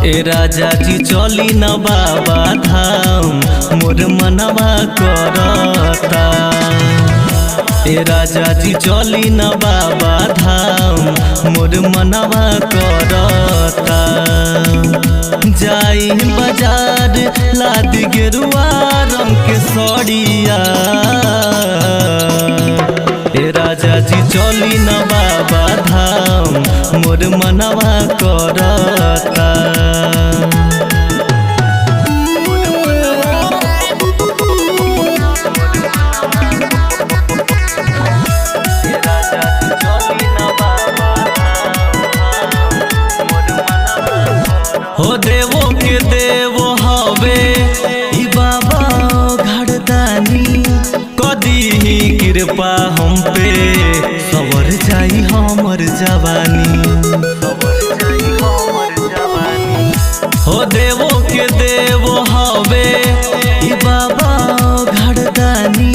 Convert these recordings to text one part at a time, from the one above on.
ए राजा जी चली न बाबा धाम मोर मनवा करता। ए राजा जी चली न बाबा धाम मोर मनवा करता। जाई बाजार लाद गेरुआ रंग के सड़िया। ए राजा जी चली न बाबा धाम मोर मनवा करता। हो देवो के देवो हवे ई बाबा घरदानी। कदी कृपा हम पे सवर जाई हमर जवानी। हो देवो के देवो हवे ई बाबा घरदानी।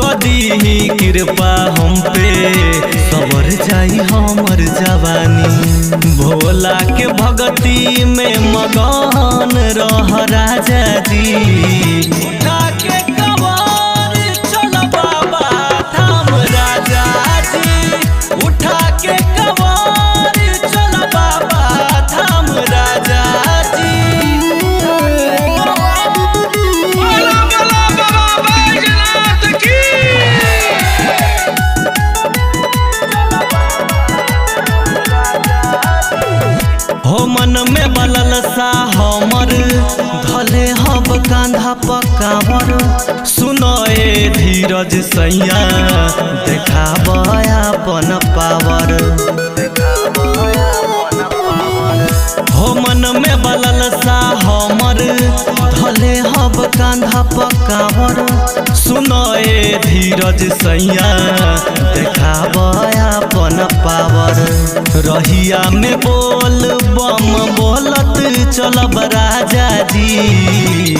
कदी कृपा हम पे सवर जाई हमर जवानी। भोला के भगती में मगन रह राजा जी। उठा के कवर चल बाबा धाम राजा जी। उठा के कवर चल बाबा धाम राजा जी। हो मन में बलल सा हमर धले हब कांधा पकावर। सुनो ए धीरज सैया देखाब अपन पावर। हो मन में बलल सा हमर धले हब कांधा पकावर। सुनो ए धीरज सैया देखाब अपन पावर। रहिया में बोल बम बोलत चलब राजा जी।